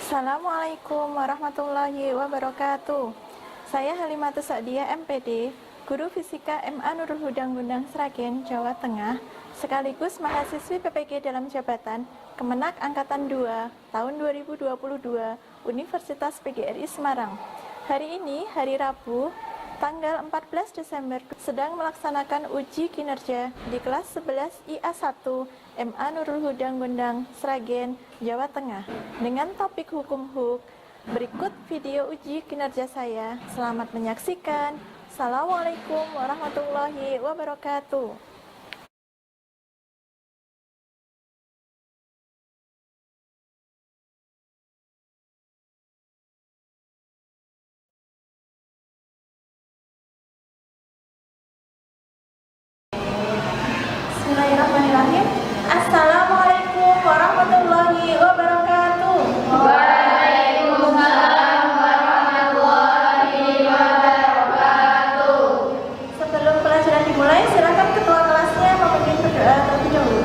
Assalamualaikum warahmatullahi wabarakatuh. Saya Halimatus Sa'diyah MPD, Guru Fisika MA Nurul Huda Gundang Sragen, Jawa Tengah, sekaligus mahasiswi PPG dalam jabatan Kemenak Angkatan 2 tahun 2022 Universitas PGRI Semarang. Hari ini, hari Rabu, tanggal 14 Desember, sedang melaksanakan uji kinerja di kelas 11 IA1 MA Nurul Huda Gundang Sragen, Jawa Tengah, dengan topik hukum HUK. Berikut video uji kinerja saya. Selamat menyaksikan. Assalamualaikum warahmatullahi wabarakatuh. Bismillahirrahmanirrahim. Assalamualaikum warahmatullahi wabarakatuh. Waalaikumsalam warahmatullahi wabarakatuh. Sebelum pelajaran dimulai, silakan ketua kelasnya memimpin berdoa terlebih dahulu.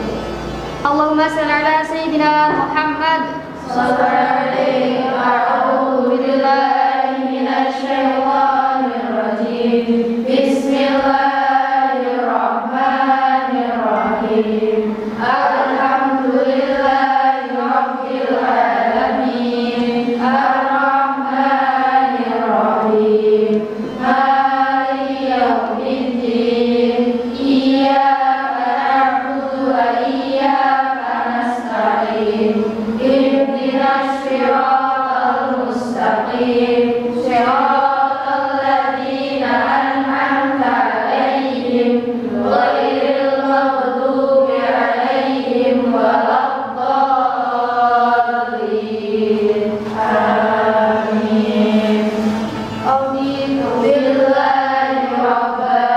Allahumma shalli ala sayyidina Muhammad. Sallallahu alaihi wa a'udzu billahi minasy syaithanir rajim. Bismillahirrahmanirrahim. Alhamdulillahi rabbil alamin. Ar-Rahmanir Rahim. Maliki yaumiddin. Iyyaka na'budu wa iyyaka nasta'in. Ihdinas siratal mustaqim. Siratal ladzina an'amta 'alaihim ghairil maghdubi 'alaihim waladdallin. Amin. Raditu billahi rabba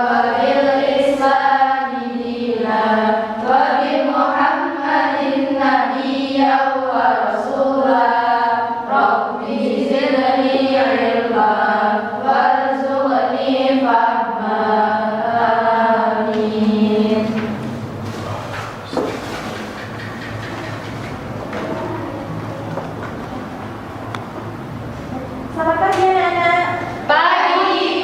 wa bil islami dinan wa bi Muhammadin nabiyyan wa rasula. Rabbi zidni ilma warzuqni fahma. Amin. Selamat pagi anak-anak. Pagi.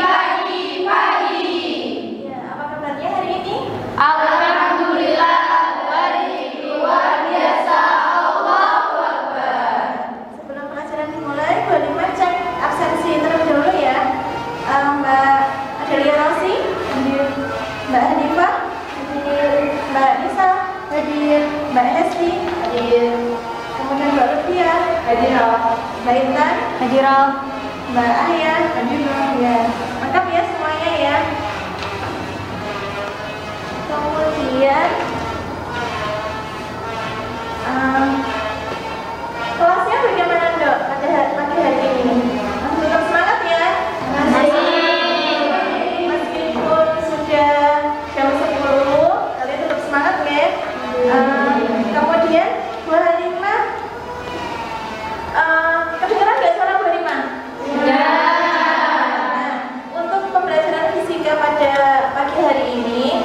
Ya, apa kabarnya hari ini? Alhamdulillah, baik, luar biasa. Allahu Akbar. Sebelum pelajaran dimulai, Bu Halimah cek absensi terlebih dahulu ya. Mbak Adelia Rosi hadir, Mbak Hanifah hadir, Mbak Nisa hadir, Mbak Hesti hadir, kemudian Mbak Lutfia hadir, Mbak Intan hadir, Mbak Ahya hadir. Ya, lengkap ya semuanya ya. Kemudian kelasnya bagaimana Dok pada pagi hari ini? Masih tetap semangat ya? Meskipun sudah jam 10, kalian tetap semangat ya? Kemudian Bu Halimah, kedengeran nggak suara Bu Halimah? Nah, untuk pembelajaran fisika pada pagi hari ini,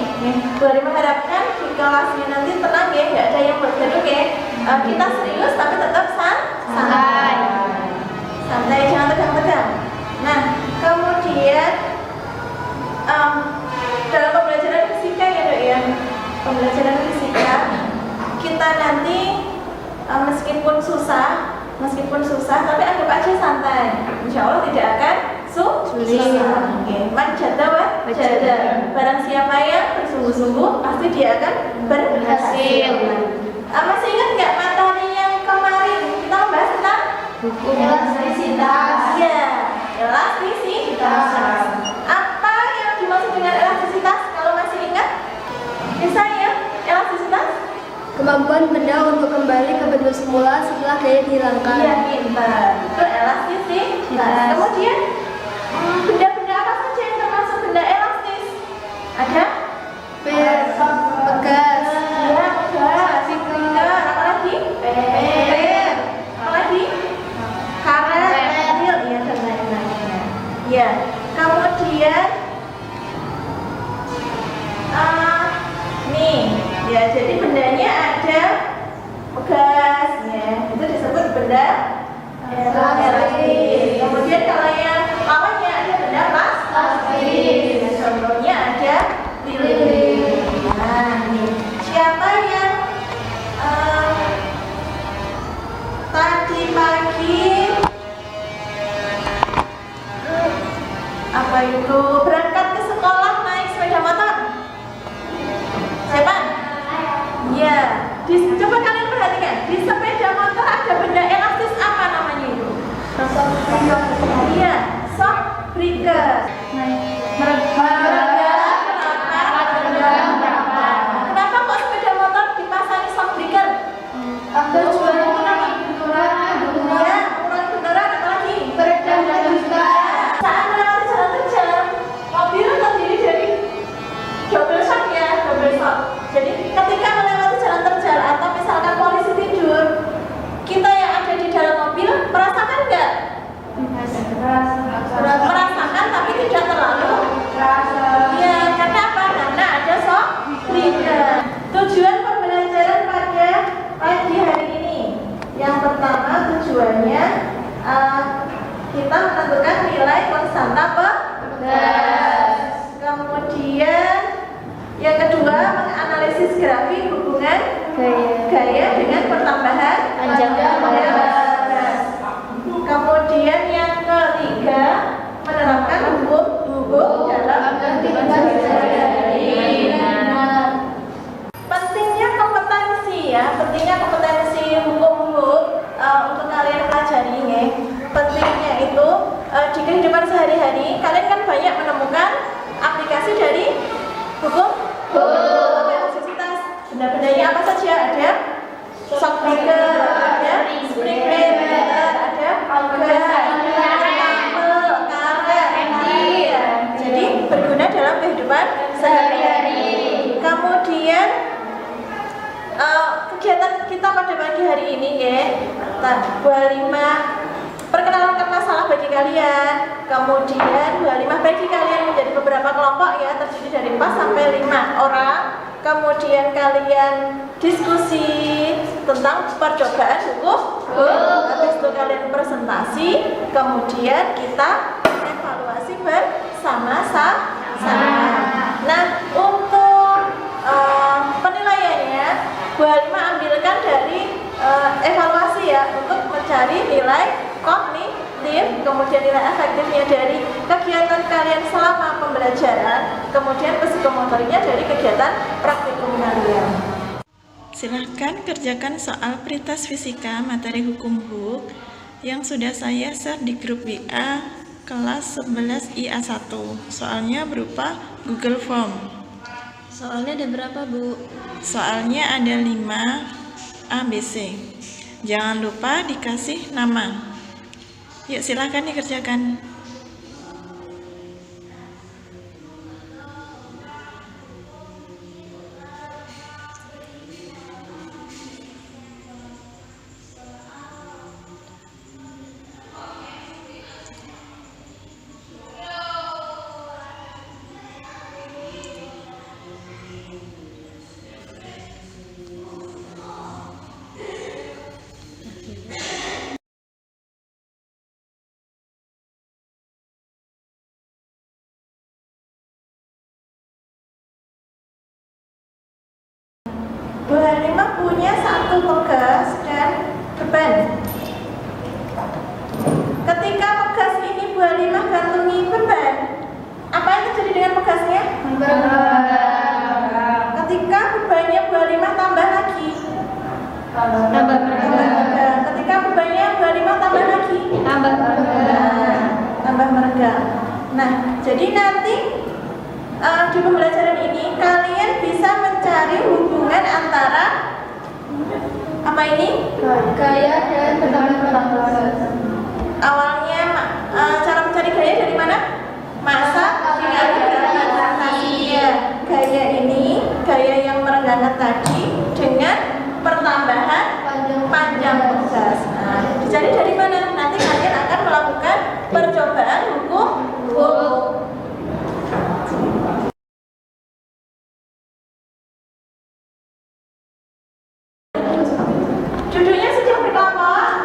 Bu Halimah harapkan di kelasnya nanti tenang ya, nggak ada yang bergerak ya. Kita serius tapi tetap santai, jangan tegang-tegang. Nah, kemudian dalam pembelajaran fisika ya Dok ya, pembelajaran fisika kita nanti meskipun susah tapi anggap aja santai. Insya Allah tidak akan sulit. Man jada wa jada. Barang siapa yang bersungguh-sungguh pasti dia akan berhasil. Masih ingat nggak materi yang kemarin kita membahas tentang Hukum elastisitas. ya, elastisitas. Apa yang dimaksud dengan elastisitas? Kalau masih ingat, bisa ya, elastisitas? Kemampuan benda untuk kembali ke bentuk semula setelah daya dihilangkan. Iya, pintar. Itu elastisitas. Kemudian benda-benda apa saja yang termasuk benda elastis? Ada? Pegas. Ya, pegas. Apa lagi? Per. Apa lagi? Karet. Ya, dan lain-lainnya. Ya. Kemudian nih, ya jadi bendanya benda elastis. Kemudian kalau yang lawannya ada benda plastis. Contohnya ada lilin. Nah, ini siapa yang tadi pagi apa itu berangkat ke sekolah naik sepeda motor? Siapa? Iya. Coba kalian perhatikan, di sepeda motor ada benda elastis apa namanya itu? Iya, shock breaker. Kenapa kok sepeda motor dipasangi shock breaker? Tujuannya kenapa? Iya, mengurangi benturan, apalagi? Saat melewati jalan terjal, mobil terdiri dari double shock ya, double shock. Jadi ketika melewati jalan terjal atau misalkan polisi tidur, kita yang ada di dalam mobil merasakan nggak? Merasakan tapi tidak terlalu. Ya, karena apa? Karena ada shock breaker. Tujuan pembelajaran pada pagi hari ini, yang pertama tujuannya kita menentukan nilai konstanta pegas. Kemudian yang kedua menganalisis grafik hubungan gaya dengan pertambahan panjang pegas. Kemudian yang ketiga menerapkan hukum dalam pentingnya kompetensi ya, pentingnya kompetensi hukum untuk kalian pelajari ya. Pentingnya itu di kehidupan sehari-hari kalian kan banyak menemukan aplikasi dari hukum universitas. Benda-bendanya apa saja? Ada shock breaker, ada spring breaker, ada karet. Jadi berguna dalam kehidupan sehari-hari. Kemudian kegiatan kita pada pagi hari ini ya, 25 perkenalan masalah bagi kalian. Kemudian 25 bagi kalian menjadi beberapa kelompok ya, terdiri dari 4 sampai 5 orang. Kemudian kalian diskusi tentang percobaan hukum. Habis itu kalian presentasi. Kemudian kita evaluasi bersama-sama. Nah, untuk penilaiannya Bu Halimah ambilkan dari evaluasi ya, untuk mencari nilai kognitif, kemudian nilai efektifnya dari kegiatan kalian selama pembelajaran, kemudian psikomotoriknya dari kegiatan praktikum kalian. Silahkan kerjakan soal prioritas fisika materi hukum HUK yang sudah saya share di grup WA kelas 11 IA1. Soalnya berupa Google Form. Soalnya ada berapa, Bu? Soalnya ada 5 ABC. Jangan lupa dikasih nama. Yuk silahkan dikerjakan. Bu Halimah punya 1 pegas dan beban. Ketika pegas ini Bu Halimah gantungi beban, apa yang terjadi dengan pegasnya? Ketika bebannya Bu Halimah tambah lagi, tambah. Ketika bebannya Bu Halimah tambah lagi, tambah meregang. Nah, jadi nanti di pembelajaran ini kalian bisa mencari hubungan antara apa ini? Gaya dan pertambahan. Awalnya cara mencari gaya dari mana? Masa gravitasi. Gaya ini, gaya yang merenggangkan tadi dengan pertambahan panjang pegas. Nah, dicari dari mana? Nanti kalian akan melakukan percobaan hukum. Duduknya sudah berkelompok.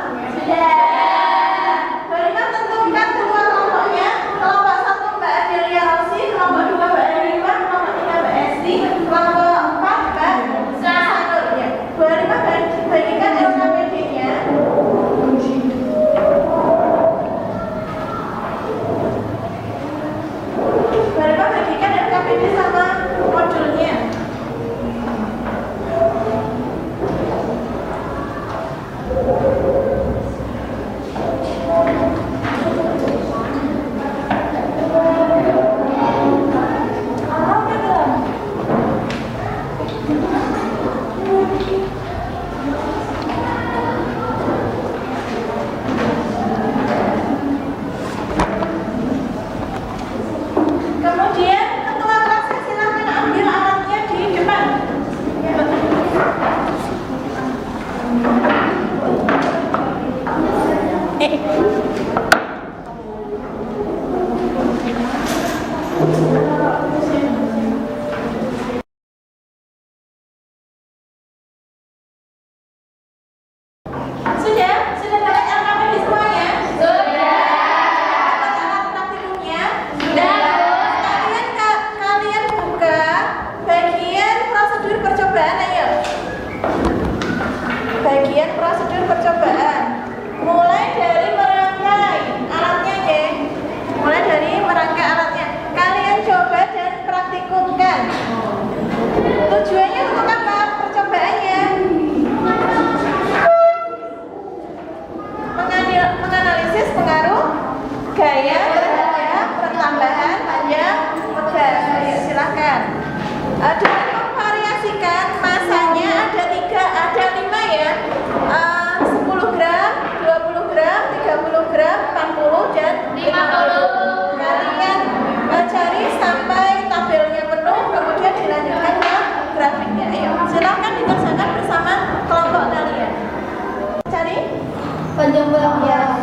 Udah pulang ya.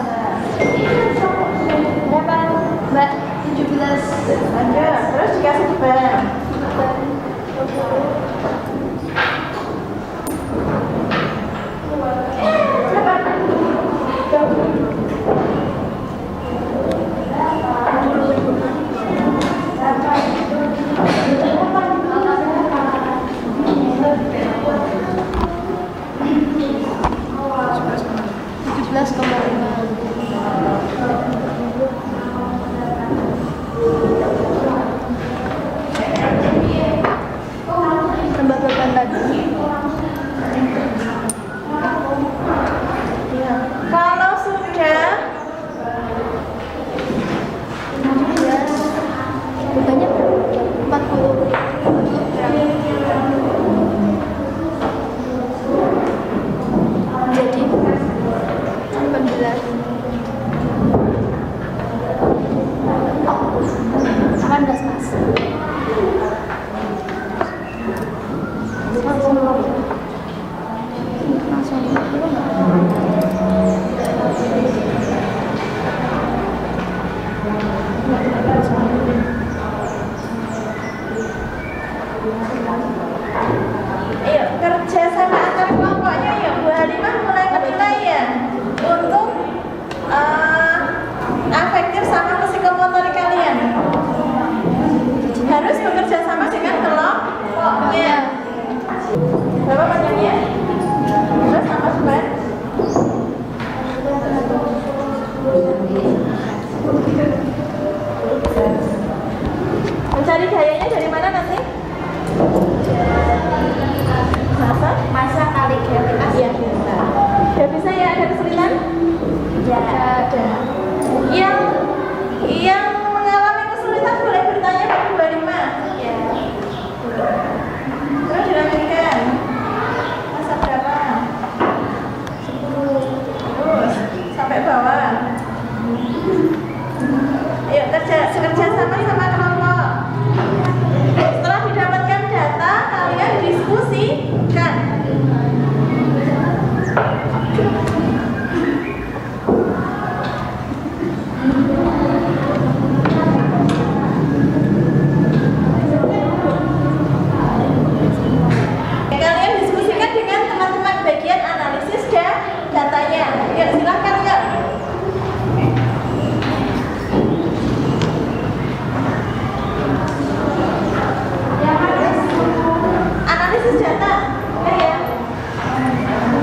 Berapa Mbak? 17. Ada, terus dikasih beban. Tambah beban lagi. Kalau sudah Bebannya 40 gram. Jadi 18. 18 Mas. Ayo kerja sama antar kelompoknya ya Bu Halimah mulai menilai ya untuk afektif sama psikomotorik kalian harus bekerja sama dengan kelompoknya. Berapa panjangnya? Terus sama beban? Mencari gayanya dari mana nanti? Masa kali gravitas. Iya, bisa. Udah bisa ya, ada kesulitan? Ya. Ada. Yang mengalami kesulitan boleh bertanya ke Bu Halimah. Ya. Terus dilanjutkan. Masa berapa? 10. Terus sampai bawah. Ayo kerja sama kelompok. Setelah didapatkan data, kalian diskusikan. Kalian diskusikan dengan teman-teman bagian analisis datanya. Yuk silakan yuk. Analisis data, ya.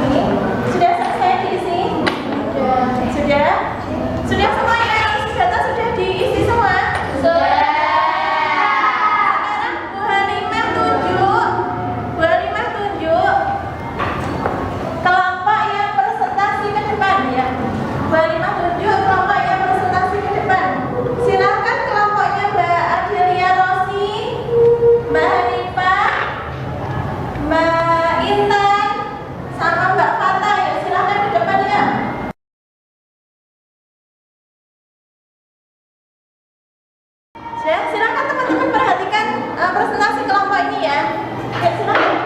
Ini sudah selesai diisi? Sudah semuanya analisis data sudah diisi semua? Sudah. Sekarang Bu Halimah tunjuk kelompok yang presentasi ke depan ya. Bu Halimah tunjuk kelompok yang presentasi ke depan. Silakan kelompoknya Mbak Adelia Rosi, Mbak Hanifah, Mbak Intan, sama Mbak Fata ya. Silakan ke depan ya. Silakan teman-teman perhatikan presentasi kelompok ini ya. Ya silakan.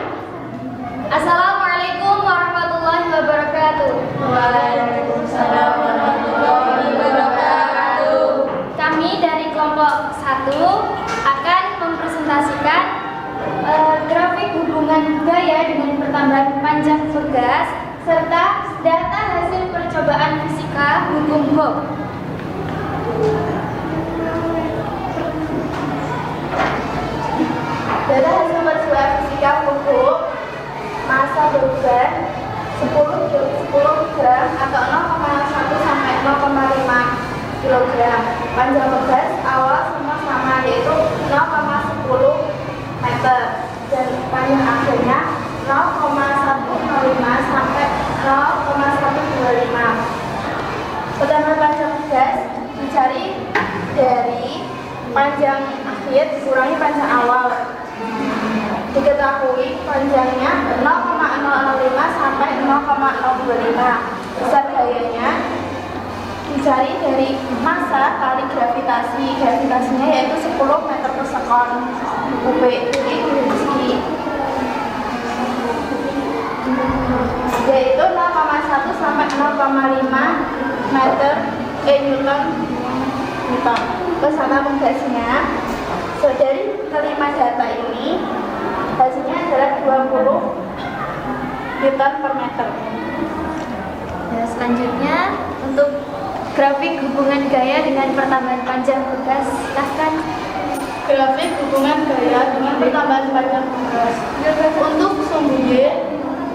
Assalamualaikum warahmatullahi wabarakatuh. Waalaikumsalam warahmatullahi wabarakatuh. Kami dari kelompok 1 akan mempresentasikan grafik hubungan gaya dengan pertambahan panjang tugas serta data hasil percobaan fisika hukum Bob. Data hasil percobaan fisika hukum massa beban 10 gram atau 0,1 sampai 0,5 kg. Panjang tugas awal semua sama yaitu 0,10 meter dan panjang akhirnya 0,105 sampai 0,125. Pertambahan panjang tugas dicari dari panjang akhir dikurangi panjang awal. Diketahui panjangnya 0,005 sampai 0,025. Besar gayanya dicari dari massa kali gravitasi. Gravitasinya yaitu 10 meter per sekon kubik. Jadi segi yaitu 0,1 sampai 0,025. meter Newton bersama penggasnya. So, dari kelima data ini hasilnya adalah 20 Newton per meter. Nah, selanjutnya untuk grafik hubungan gaya dengan pertambahan panjang bekas, silahkan. Grafik hubungan gaya dengan pertambahan panjang bekas. Untuk sumbu Y,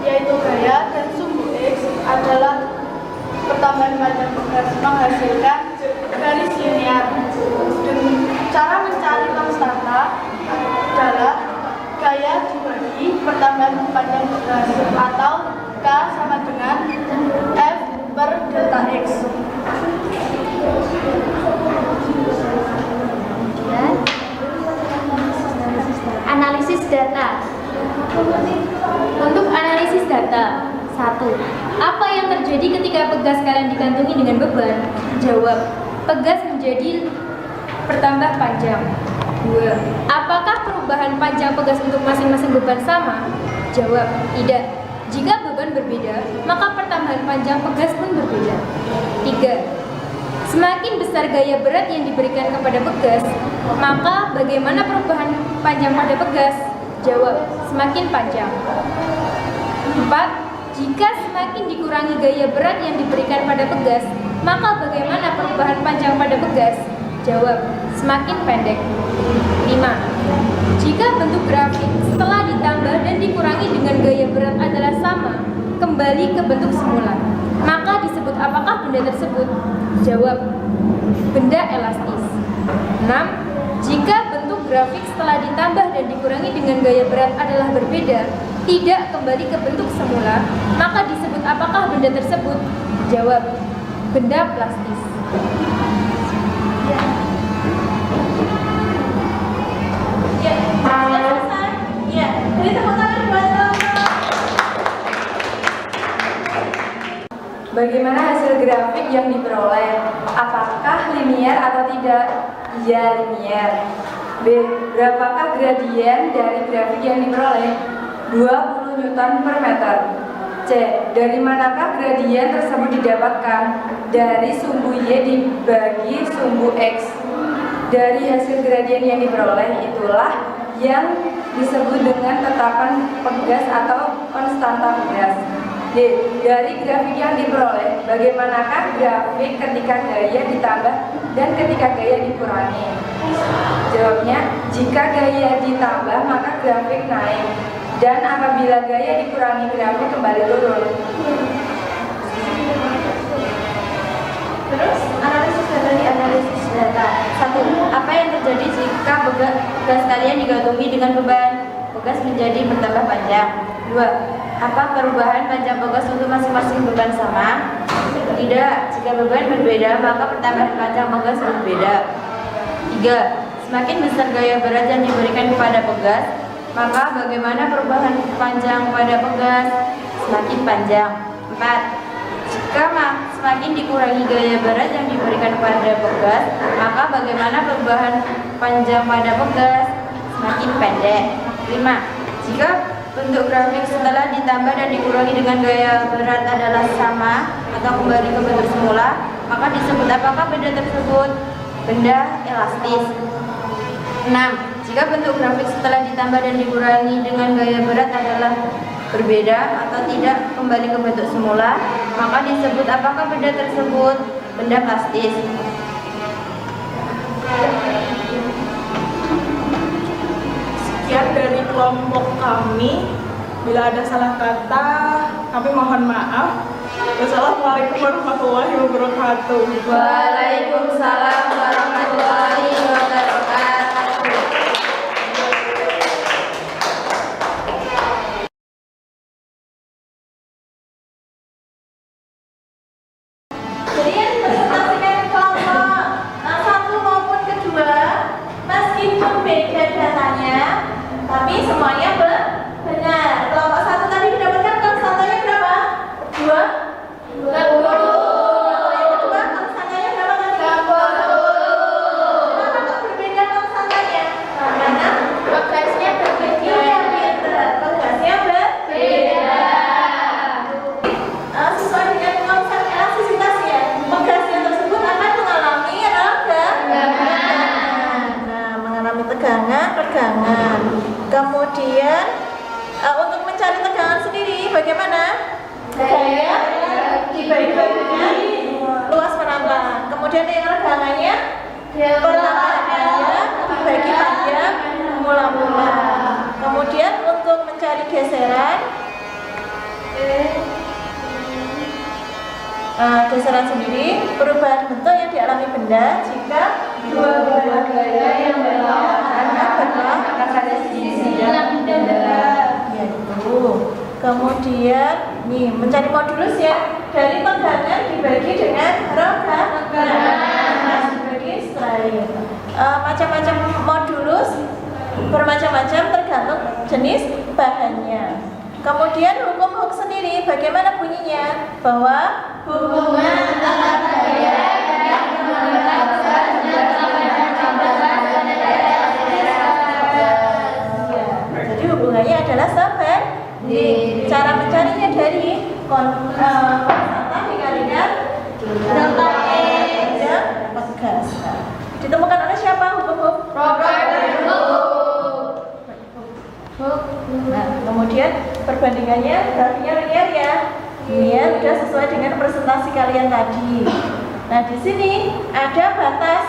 yaitu gaya, dan sumbu X adalah pertambahan panjang bekas menghasilkan garis linear. Dan cara mencari konstanta adalah gaya dibagi pertambahan panjang bekas, atau K sama dengan F per delta X. Kemudian analisis data. Untuk analisis data, 1. Apa yang terjadi ketika pegas kalian digantungi dengan beban? Jawab, pegas menjadi bertambah panjang. 2. Apakah perubahan panjang pegas untuk masing-masing beban sama? Jawab, tidak. Jika beban berbeda, maka pertambahan panjang pegas pun berbeda. 3. Semakin besar gaya berat yang diberikan kepada pegas, maka bagaimana perubahan panjang pada pegas? Jawab, semakin panjang. 4. Jika semakin dikurangi gaya berat yang diberikan pada pegas, maka bagaimana perubahan panjang pada pegas? Jawab, semakin pendek. 5. Jika bentuk grafik setelah ditambah dan dikurangi dengan gaya berat adalah sama, kembali ke bentuk semula, maka disebut apakah benda tersebut? Jawab, benda elastis. 6. Jika bentuk grafik setelah ditambah dan dikurangi dengan gaya berat adalah berbeda, tidak kembali ke bentuk semula, maka disebut apakah benda tersebut? Jawab, benda plastis. Ya, selesai. Ya, beri tepuk tangan buat teman-teman. Bagaimana hasil grafik yang diperoleh? Apakah linier atau tidak? Ya, linier. B. Berapakah gradien dari grafik yang diperoleh? 20 Newton per meter. C. Dari manakah gradien tersebut didapatkan? Dari sumbu Y dibagi sumbu X. Dari hasil gradien yang diperoleh itulah yang disebut dengan tetapan pegas atau konstanta pegas. D. Dari grafik yang diperoleh, bagaimanakah grafik ketika gaya ditambah dan ketika gaya dikurangi? Jawabnya, jika gaya ditambah maka grafik naik, dan apabila gaya dikurangi grafik kembali turun. Terus, analisis data di analisis data. 1. Apa yang terjadi jika pegas kalian digantungi dengan beban? Pegas menjadi bertambah panjang. 2. Apa perubahan panjang pegas untuk masing-masing beban sama? Tidak. Jika beban berbeda, maka pertambahan panjang pegas berbeda. 3. Semakin besar gaya berat yang diberikan kepada pegas, maka bagaimana perubahan panjang pada pegas? Semakin panjang. 4. Jika semakin dikurangi gaya berat yang diberikan pada pegas, maka bagaimana perubahan panjang pada pegas? Semakin pendek. 5. Jika bentuk grafik setelah ditambah dan dikurangi dengan gaya berat adalah sama atau kembali ke bentuk semula, maka disebut apakah benda tersebut? Benda elastis. 6. Jika bentuk grafik setelah ditambah dan dikurangi dengan gaya berat adalah berbeda atau tidak kembali ke bentuk semula, maka disebut apakah benda tersebut? Benda plastis. Sekian dari kelompok kami. Bila ada salah kata, kami mohon maaf. Wassalamualaikum warahmatullahi wabarakatuh. Waalaikumsalam warahmatullahi wabarakatuh. Jadi yang dipresentasikan kelompok 1 maupun kedua, meskipun beda datanya, tapi semuanya benar. Kelompok 1 tadi mendapatkan konstantanya berapa? 2. Yang kedua konstantanya berapa tadi? 20. Untuk mencari tegangan sendiri, bagaimana? Gaya dibagi-baginya luas menambah. Kemudian yang regangannya perlahannya dibagi panjang mula-mula. Kemudian untuk mencari geseran, geseran sendiri perubahan bentuk yang dialami benda jika dua buah gaya yang berlawanan maka pada sisi yang yaitu. Kemudian nih mencari modulus ya, dari tegangan dibagi dengan regangan dibagi strain. Macam-macam modulus bermacam-macam tergantung jenis bahannya. Kemudian hukum Hooke sendiri bagaimana bunyinya? Bahwa hubungan antara gaya yang jadi hubungannya adalah sebanding. Cara mencarinya dari konstanta dikalikan delta X dan pegas. Ditemukan oleh siapa hukum Hooke? Nah, kemudian perbandingannya grafiknya linear ya. Linear sudah sesuai dengan presentasi kalian tadi. Nah, di sini ada batas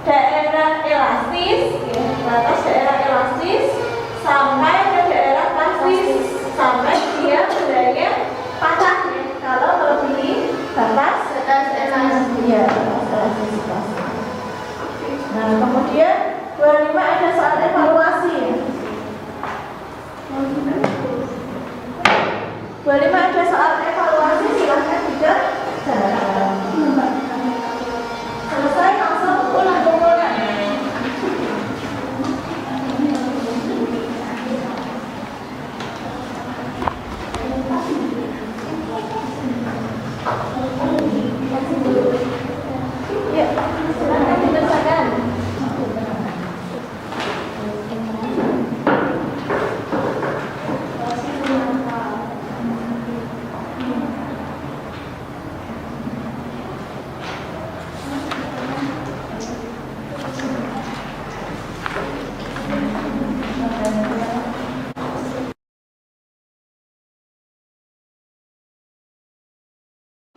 daerah elastis, ya, batas daerah elastis sampai ke daerah plastis sampai dia bendanya patah ya. Kalau melebihi batas elastis, ya, elastisitas. Nah, kemudian 25 ada soal evaluasi. 25 ada soal evaluasi, silahkan dikerjakan. Selesai langsung kumpulkan. Ya, silahkan dikerjakan.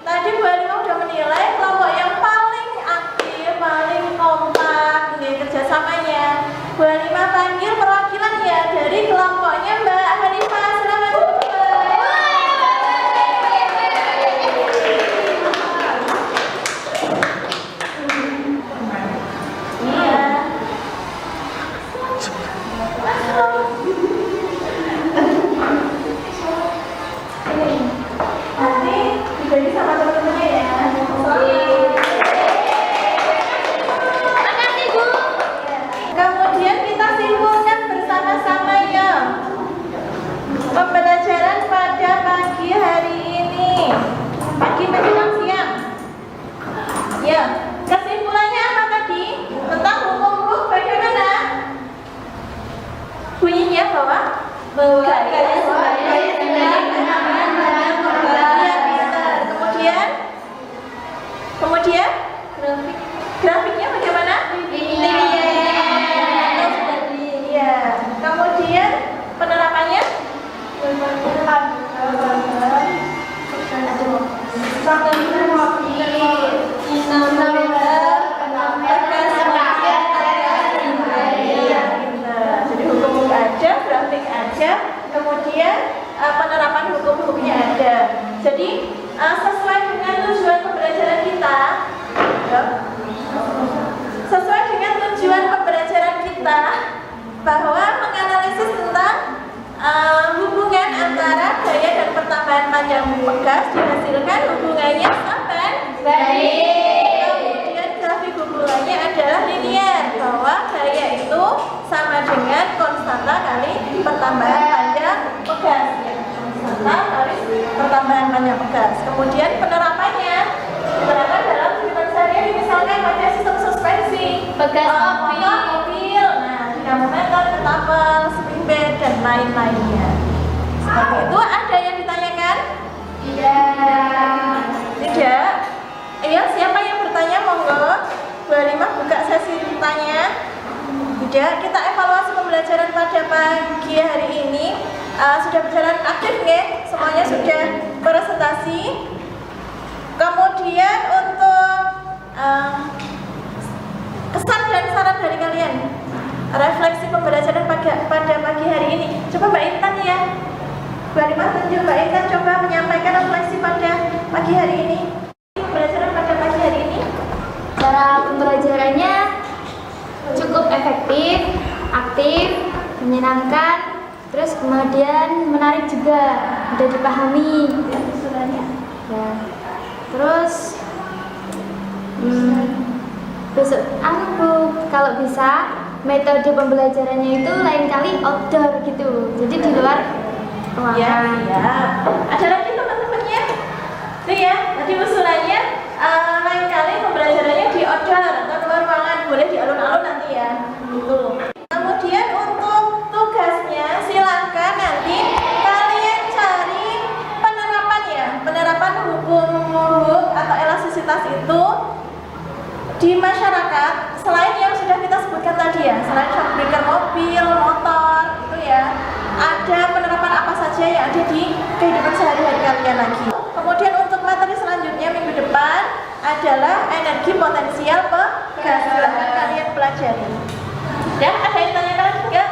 Tadi Bu Alima udah menilai kelompok yang paling aktif, paling kompak nih kerjasamanya. Bu Alima panggil perwakilan ya dari kelompoknya Mbak Hanifah. Silakan duduk. Iya. Nanti dibagi sama teman-temannya ya. Makasih Bu. Kemudian kita simpulkan bersama-sama ya. Pembelajaran pada pagi hari ini. Pagi menjelang siang. Ya, kesimpulannya apa tadi? Tentang hukum Hooke bagaimana? Bunyinya bahwa gaya sebagai penambahan bahan pemberat. Kemudian grafiknya bagaimana? Iya. Kemudian penerapannya? Jadi hukum Hooke ada, grafik ada, kemudian penerapan hukum Hooke-nya ada. Jadi sesuai dengan tujuan pembelajaran kita, sesuai dengan tujuan pembelajaran kita bahwa menganalisis tentang hubungan antara gaya dan pertambahan panjang pegas dihasilkan hubungannya sebanding. Kemudian grafik hubungannya adalah linear, bahwa gaya itu sama dengan konstanta kali pertambahan panjang pegas. Konstanta kali pertambahan panjang pegas. Kemudian penerapannya diterapkan dalam kehidupan sehari-hari, misalkan pada sistem suspensi Pegas mobil, nah dinamometer, ketapel, spring bed dan lain-lainnya. Seperti itu. Ada yang ditanyakan? Tidak. Iya, siapa yang bertanya monggo. Bu Halimah buka sesi tanya. Tidak, kita evaluasi pembelajaran pada pagi hari ini. sudah berjalan aktif nggih? Semuanya sudah presentasi. Kemudian untuk kesan dan saran dari kalian, refleksi pembelajaran pada pagi hari ini. Coba Mbak Intan ya, Bu Halimah tunjuk Mbak Intan coba menyampaikan refleksi pada pagi hari ini. Pembelajaran pada pagi hari ini. Cara pembelajarannya cukup efektif, aktif, menyenangkan, terus kemudian menarik juga, mudah dipahami. Ya. Terus besok Bu, kalau bisa metode pembelajarannya itu lain kali outdoor gitu, jadi di luar ruangan. Ya, siap. Ada lagi teman-temannya? Itu ya, tadi usulannya lain kali pembelajarannya di outdoor atau luar ruangan, boleh di alun-alun nanti ya. Gitu. Kemudian untuk tugasnya silakan nanti kalian cari penerapan ya, penerapan hukum atau elastisitas itu di masyarakat selain yang sudah kita sebutkan tadi ya, selain shock breaker mobil, motor itu ya, ada penerapan apa saja yang ada di kehidupan sehari-hari kalian lagi. Kemudian untuk materi selanjutnya minggu depan adalah energi potensial pegas. Silahkan kalian pelajari. Ya, ada yang tanyakan lagi enggak?